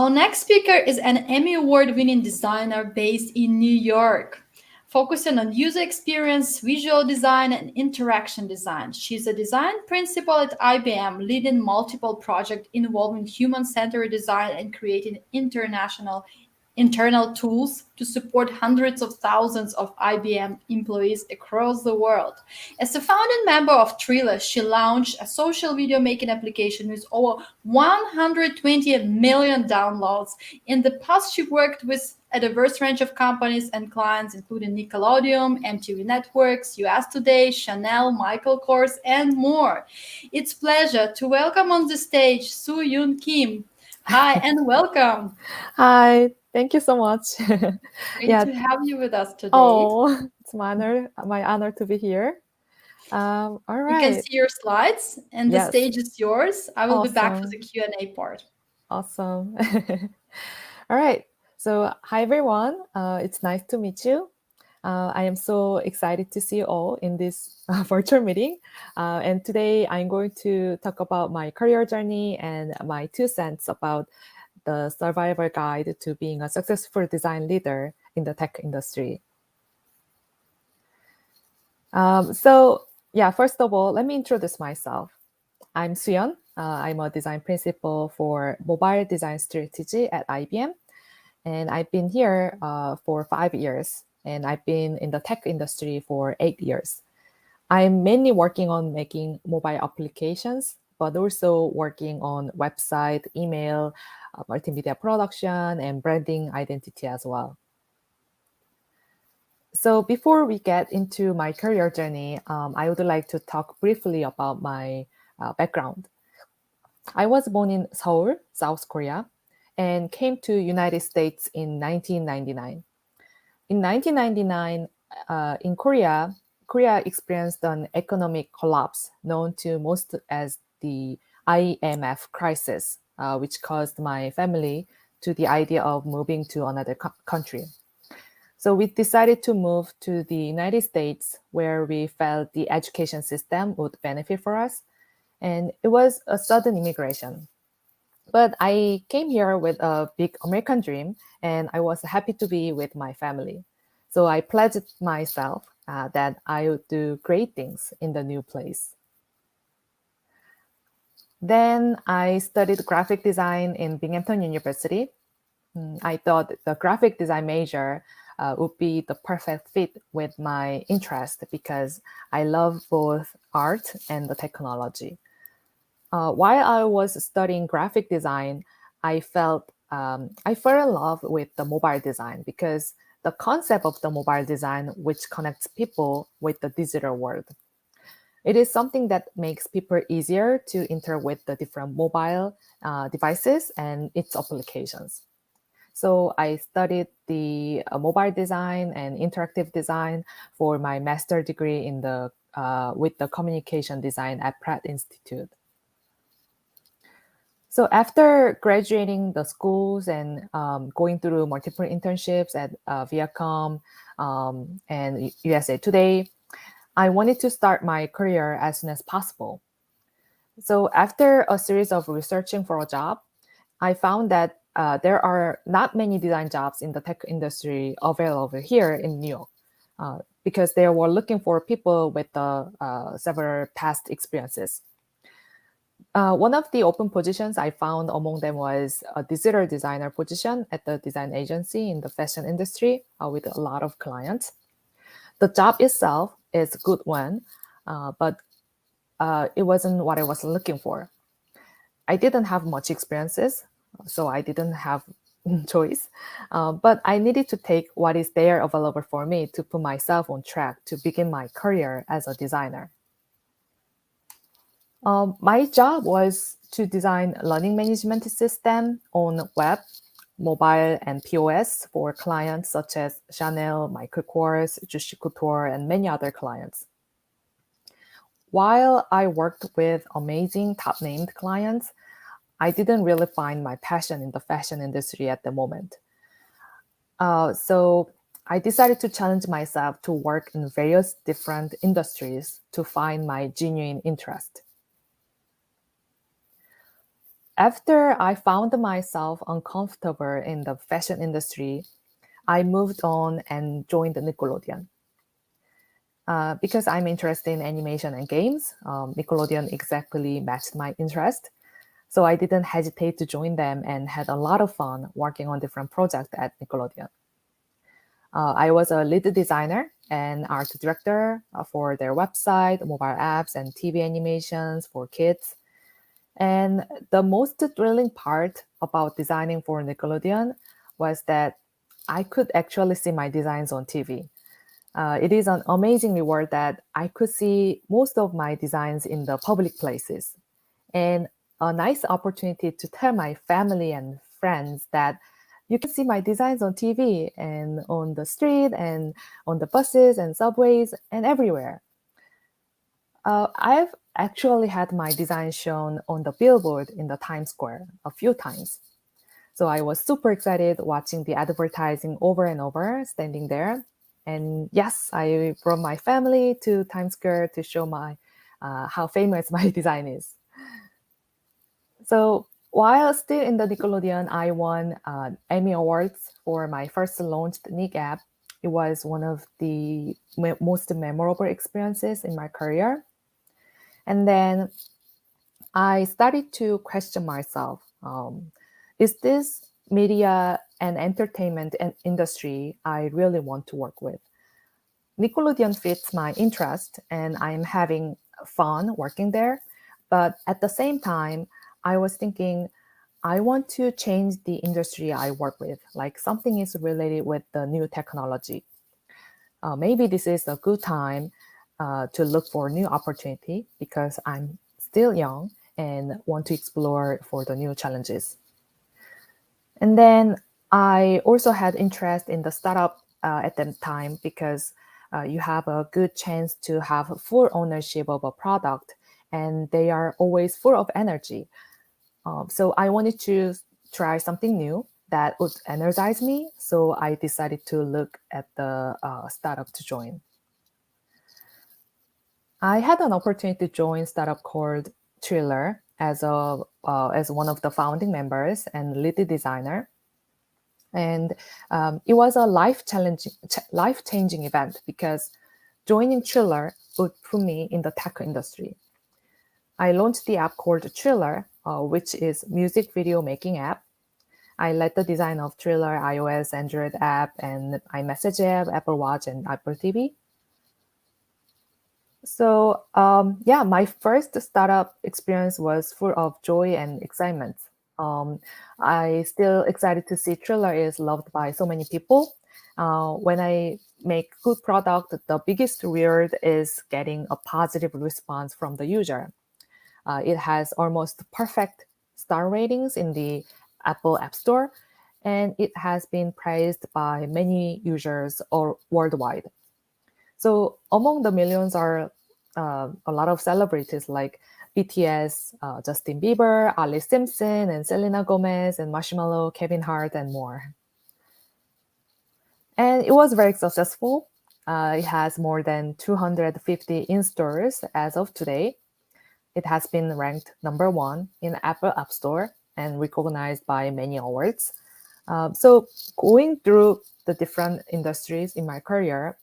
Our next speaker is an Emmy Award-winning designer based in New York, focusing on user experience, visual design, and interaction design. She's a design principal at IBM, leading multiple projects involving human-centered design and creating internal tools to support hundreds of thousands of IBM employees across the world. As a founding member of Triller, she launched a social video making application with over 120 million downloads. In the past, she worked with a diverse range of companies and clients, including Nickelodeon, MTV Networks, US Today, Chanel, Michael Kors, and more. It's a pleasure to welcome on the stage Soo Yun Kim. Hi and welcome. Hi, thank you so much. Great to have you with us today. Oh, it's my honor to be here. All right. You can see your slides and the stage is yours. I will be back for the Q&A part. Awesome. All right. So hi, everyone. It's nice to meet you. I am so excited to see you all in this virtual meeting. And today I'm going to talk about my career journey and my 2 cents about the survival guide to being a successful design leader in the tech industry. First of all, let me introduce myself. I'm Soo Yun. I'm a design principal for mobile design strategy at IBM. And I've been here for 5 years. And I've been in the tech industry for 8 years. I'm mainly working on making mobile applications, but also working on website, email, multimedia production, and branding identity as well. So before we get into my career journey, I would like to talk briefly about my background. I was born in Seoul, South Korea, and came to United States in 1999. In 1999, in Korea experienced an economic collapse known to most as the IMF crisis, which caused my family to the idea of moving to another country. So we decided to move to the United States, where we felt the education system would benefit for us. And it was a sudden immigration. But I came here with a big American dream, and I was happy to be with my family. So I pledged myself that I would do great things in the new place. Then I studied graphic design in Binghamton University. I thought the graphic design major would be the perfect fit with my interest because I love both art and the technology. While I was studying graphic design, I fell in love with the mobile design because the concept of the mobile design, which connects people with the digital world. It is something that makes people easier to interact with the different mobile devices and its applications. So I studied the mobile design and interactive design for my master's degree in with the communication design at Pratt Institute. So after graduating the schools and going through multiple internships at Viacom and USA Today, I wanted to start my career as soon as possible. So after a series of researching for a job, I found that there are not many design jobs in the tech industry available here in New York because they were looking for people with several past experiences. One of the open positions I found among them was a digital designer position at the design agency in the fashion industry with a lot of clients. The job itself is a good one, but it wasn't what I was looking for. I didn't have much experiences, so I didn't have choice, but I needed to take what is there available for me to put myself on track to begin my career as a designer. My job was to design learning management system on web, mobile, and POS for clients such as Chanel, Michael Kors, Juicy Couture, and many other clients. While I worked with amazing top-named clients, I didn't really find my passion in the fashion industry at the moment. So I decided to challenge myself to work in various different industries to find my genuine interest. After I found myself uncomfortable in the fashion industry, I moved on and joined Nickelodeon. Because I'm interested in animation and games, Nickelodeon exactly matched my interest. So I didn't hesitate to join them and had a lot of fun working on different projects at Nickelodeon. I was a lead designer and art director for their website, mobile apps, and TV animations for kids. And the most thrilling part about designing for Nickelodeon was that I could actually see my designs on TV. It is an amazing reward that I could see most of my designs in the public places, and a nice opportunity to tell my family and friends that you can see my designs on TV and on the street and on the buses and subways and everywhere. I've actually had my design shown on the billboard in the Times Square a few times. So I was super excited watching the advertising over and over, standing there. And yes, I brought my family to Times Square to show my how famous my design is. So while still in the Nickelodeon, I won Emmy Awards for my first launched Nick app. It was one of the most memorable experiences in my career. And then I started to question myself. Is this media and entertainment industry I really want to work with? Nickelodeon fits my interest and I'm having fun working there. But at the same time, I was thinking, I want to change the industry I work with, like something is related with the new technology. Maybe this is a good time to look for new opportunity because I'm still young and want to explore for the new challenges. And then I also had interest in the startup at that time because you have a good chance to have full ownership of a product and they are always full of energy. So I wanted to try something new that would energize me. So I decided to look at the startup to join. I had an opportunity to join a startup called Triller as one of the founding members and lead designer. And it was a life-changing event because joining Triller would put me in the tech industry. I launched the app called Triller, which is music video making app. I led the design of Triller iOS, Android app, and iMessage app, Apple Watch, and Apple TV. So my first startup experience was full of joy and excitement. I still excited to see Triller is loved by so many people. When I make good product, the biggest reward is getting a positive response from the user. It has almost perfect star ratings in the Apple App Store, and it has been praised by many users all worldwide. So among the millions are a lot of celebrities like BTS, Justin Bieber, Ali Simpson, and Selena Gomez, and Marshmello, Kevin Hart, and more. And it was very successful. It has more than 250 in-stores as of today. It has been ranked number 1 in Apple App Store and recognized by many awards. So going through the different industries in my career,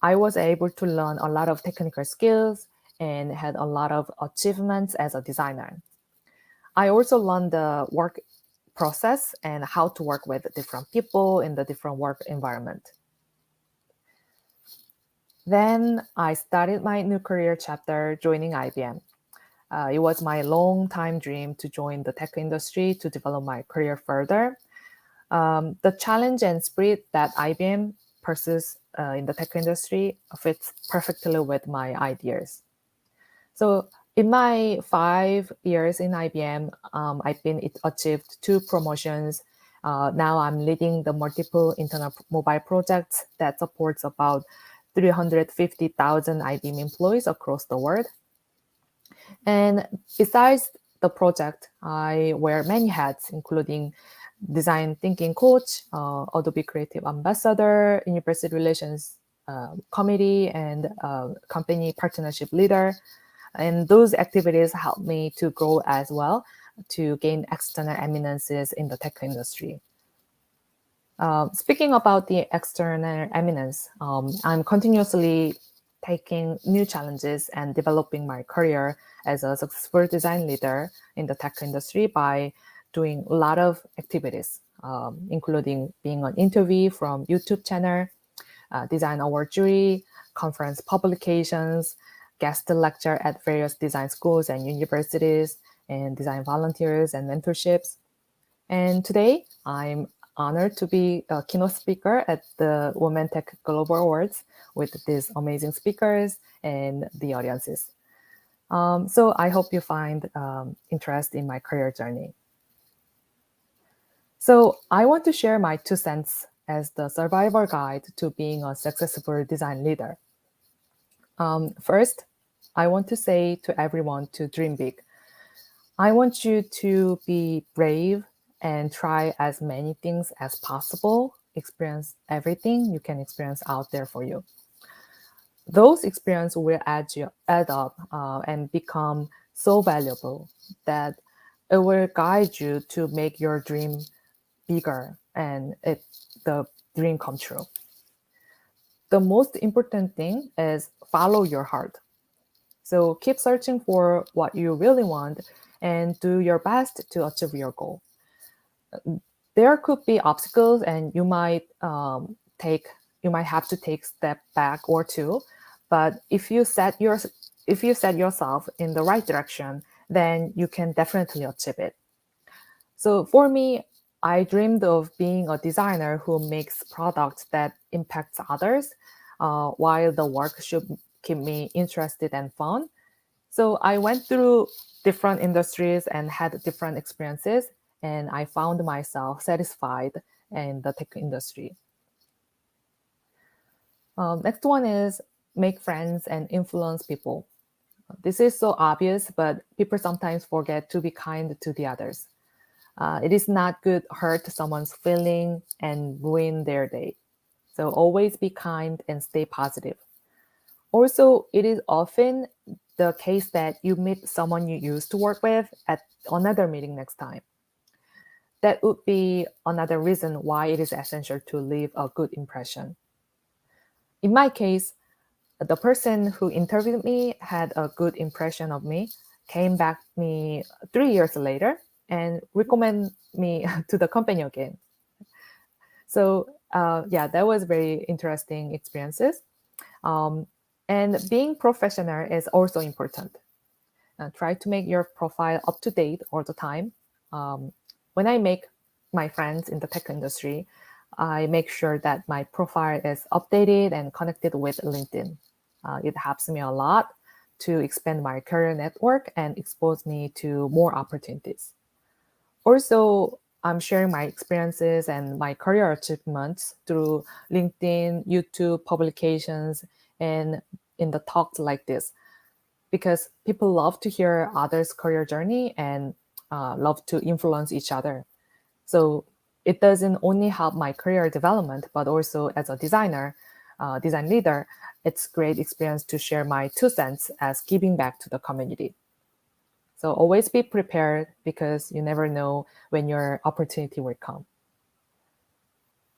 I was able to learn a lot of technical skills and had a lot of achievements as a designer. I also learned the work process and how to work with different people in the different work environment. Then I started my new career chapter joining IBM. It was my long time dream to join the tech industry to develop my career further. The challenge and spirit that IBM pursues in the tech industry fits perfectly with my ideas. So in my 5 years in IBM, I've been achieved 2 promotions. Now I'm leading the multiple internal mobile projects that supports about 350,000 IBM employees across the world. And besides the project, I wear many hats, including design thinking coach, Adobe creative ambassador, university relations committee, and company partnership leader. And those activities help me to grow as well to gain external eminences in the tech industry. Speaking about the external eminence, I'm continuously taking new challenges and developing my career as a successful design leader in the tech industry by doing a lot of activities, including being on interview from YouTube channel, design award jury, conference publications, guest lecture at various design schools and universities, and design volunteers and mentorships. And today, I'm honored to be a keynote speaker at the Women Tech Global Awards with these amazing speakers and the audiences. So I hope you find interest in my career journey. So I want to share my 2 cents as the survival guide to being a successful design leader. First, I want to say to everyone to dream big. I want you to be brave and try as many things as possible, experience everything you can experience out there for you. Those experiences will add up and become so valuable that it will guide you to make your dream bigger and the dream come true. The most important thing is follow your heart. So keep searching for what you really want and do your best to achieve your goal. There could be obstacles, and you might have to take a step back or two. But if you set yourself in the right direction, then you can definitely achieve it. So for me, I dreamed of being a designer who makes products that impacts others, while the work should keep me interested and fun. So I went through different industries and had different experiences, and I found myself satisfied in the tech industry. Next one is make friends and influence people. This is so obvious, but people sometimes forget to be kind to the others. It is not good to hurt someone's feeling and ruin their day. So always be kind and stay positive. Also, it is often the case that you meet someone you used to work with at another meeting next time. That would be another reason why it is essential to leave a good impression. In my case, the person who interviewed me had a good impression of me, came back me 3 years later, and recommend me to the company again. So that was very interesting experiences. And being professional is also important. Try to make your profile up to date all the time. When I make my friends in the tech industry, I make sure that my profile is updated and connected with LinkedIn. It helps me a lot to expand my career network and expose me to more opportunities. Also, I'm sharing my experiences and my career achievements through LinkedIn, YouTube publications, and in the talks like this, because people love to hear others' career journey and love to influence each other. So it doesn't only help my career development, but also as a designer, design leader, it's great experience to share my 2 cents as giving back to the community. So always be prepared, because you never know when your opportunity will come.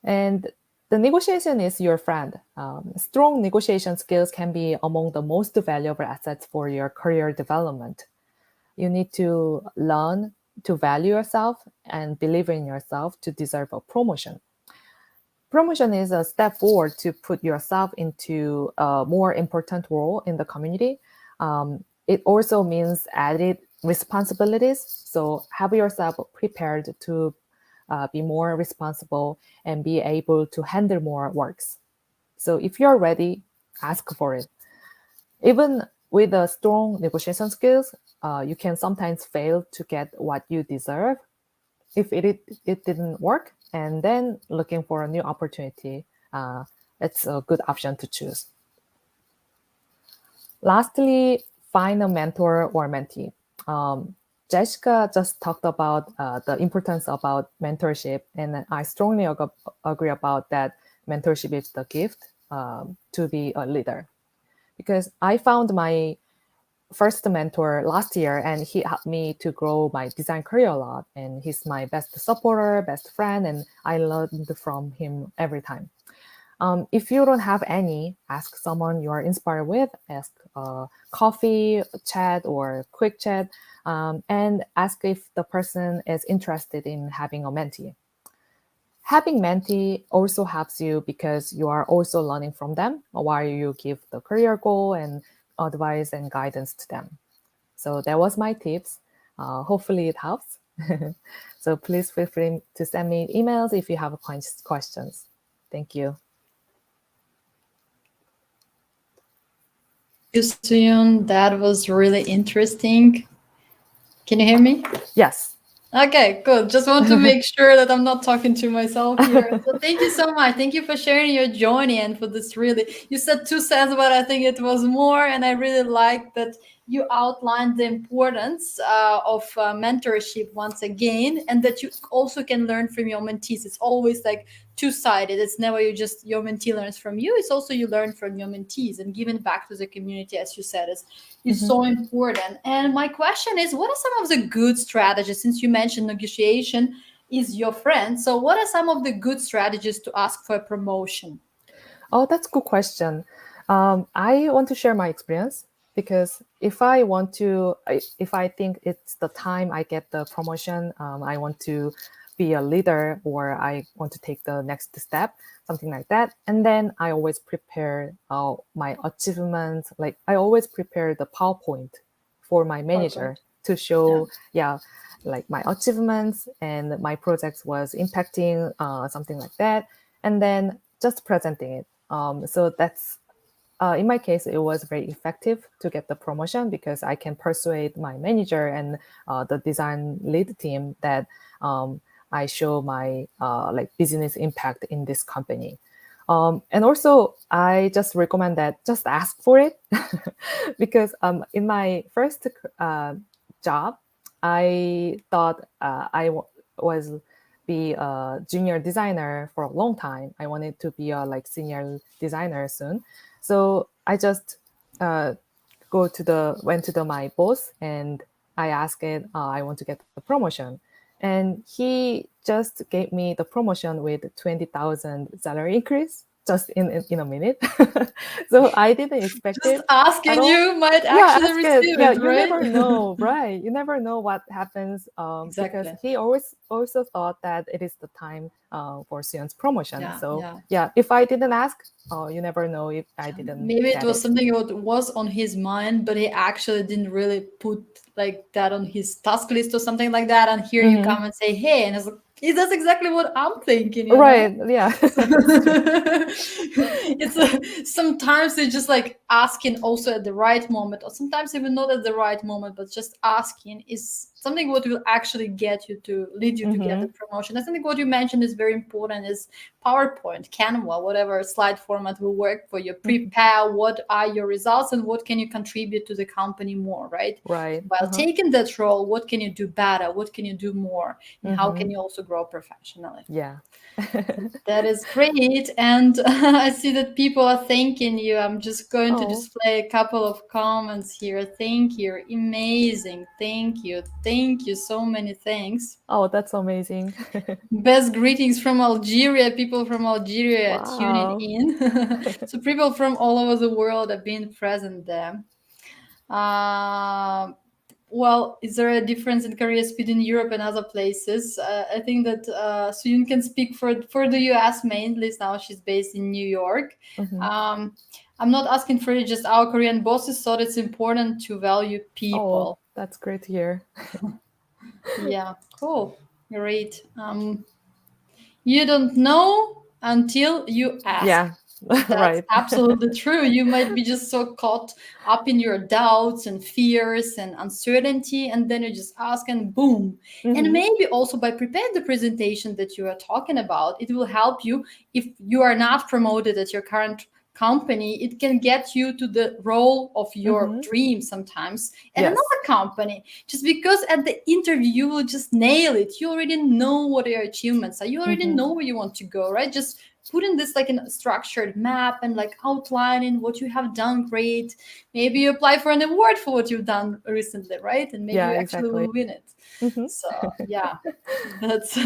And the negotiation is your friend. Strong negotiation skills can be among the most valuable assets for your career development. You need to learn to value yourself and believe in yourself to deserve a promotion. Promotion is a step forward to put yourself into a more important role in the community. It also means added responsibilities. So have yourself prepared to be more responsible and be able to handle more works. So if you're ready, ask for it. Even with a strong negotiation skills, you can sometimes fail to get what you deserve if it didn't work, and then looking for a new opportunity, it's a good option to choose. Lastly, find a mentor or mentee. Jessica just talked about the importance about mentorship, and I strongly agree about that. Mentorship is the gift to be a leader, because I found my first mentor last year, and he helped me to grow my design career a lot. And he's my best supporter, best friend, and I learned from him every time. If you don't have any, ask someone you are inspired with, ask coffee, chat, or quick chat, and ask if the person is interested in having a mentee. Having mentee also helps you because you are also learning from them while you give the career goal and advice and guidance to them. So that was my tips. Hopefully it helps. So please feel free to send me emails if you have questions. Thank you. Thank you, Soo Yun. That was really interesting. Can you hear me? Yes. Okay, good. Just want to make sure that I'm not talking to myself here. So thank you so much. Thank you for sharing your journey and for this really, you said 2 cents, but I think it was more. And I really like that you outlined the importance of mentorship once again, and that you also can learn from your mentees. It's always like two-sided. It's never your mentee learns from you. It's also you learn from your mentees, and giving back to the community, as you said, is so important. And my question is, what are some of the good strategies, since you mentioned negotiation is your friend? So what are some of the good strategies to ask for a promotion? Oh, that's a good question. I want to share my experience, because if I think it's the time I get the promotion, I want to be a leader, or I want to take the next step, something like that. And then I always prepare my achievements. Like I always prepare the PowerPoint for my manager to show, like my achievements and my projects was impacting something like that. And then just presenting it. So that's, in my case, it was very effective to get the promotion, because I can persuade my manager and the design lead team that I show my like business impact in this company. And also, I just recommend that just ask for it, because in my first job, I thought was be a junior designer for a long time. I wanted to be a like senior designer soon. So I just went to my boss, and I asked it, I want to get the promotion. And he just gave me the promotion with 20,000 salary increase just in a minute. So I didn't expect just it. asking you might actually receive it, You right? never know, right? You never know what happens, Exactly. because he always also thought that it is the time for Soo Yun's promotion. If I didn't ask, you never know if I didn't. Maybe it was something that was on his mind, but he actually didn't really put like that on his task list or something like that. And here you come and say, "Hey," and it's like, that's exactly what I'm thinking. You right? know? Yeah. It's sometimes it's just like asking also at the right moment, or sometimes even not at the right moment, but just asking is something what will actually lead you to get the promotion. I think what you mentioned is very important, is PowerPoint, Canva, whatever slide format will work for you. Prepare what are your results and what can you contribute to the company more, right? Right. While taking that role, what can you do better? What can you do more? And how can you also grow professionally? Yeah. That is great. And I see that people are thanking you. I'm just going to display a couple of comments here. Thank you. Amazing. Thank you. Thank you. So many thanks. Oh, that's amazing. Best greetings from Algeria. People from Algeria tuning in. So people from all over the world have been present there. Well, is there a difference in career speed in Europe and other places? I think that Soo Yun can speak for the US mainly. Now she's based in New York. I'm not asking for it, just our Korean bosses thought it's important to value people. Oh, that's great to hear. Yeah, cool. Great. You don't know until you ask. Yeah. That's right. absolutely true. You might be just so caught up in your doubts and fears and uncertainty, and then you just ask and boom. And maybe also by preparing the presentation that you are talking about, it will help you if you are not promoted at your current company. It can get you to the role of your dream sometimes at another company, just because at the interview you will just nail it. You already know what your achievements are. You already know where you want to go, right? Just put in this like in a structured map and like outlining what you have done great. Maybe you apply for an award for what you've done recently, right? And maybe Yeah, you actually exactly. will win it. Mhm. So yeah, that's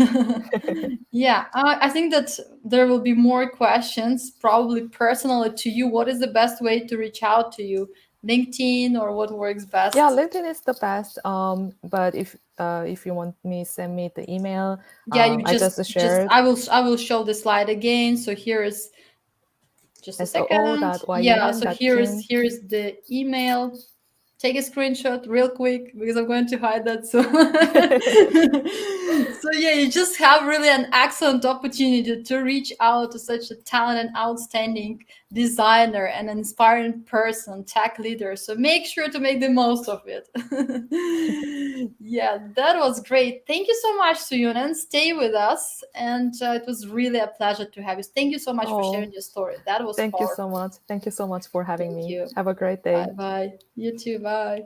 yeah. I think that there will be more questions, probably personally to you. What is the best way to reach out to you? LinkedIn or what works best? Yeah, LinkedIn is the best. But if you want me, send me the email. Yeah, you I just just shared I will show the slide again. So here is just a second. Yeah, so soo.yun.kim. here is the email. Take a screenshot real quick because I'm going to hide that. So, so yeah, you just have really an excellent opportunity to reach out to such a talented, outstanding designer and inspiring person, tech leader. So make sure to make the most of it. Yeah, that was great. Thank you so much, Soo Yun, and stay with us. And it was really a pleasure to have you. Thank you so much for Oh, sharing your story. That was thank you powerful. so much. Thank you so much for having Thank me. you. Have a great day. Bye bye. You too. Bye.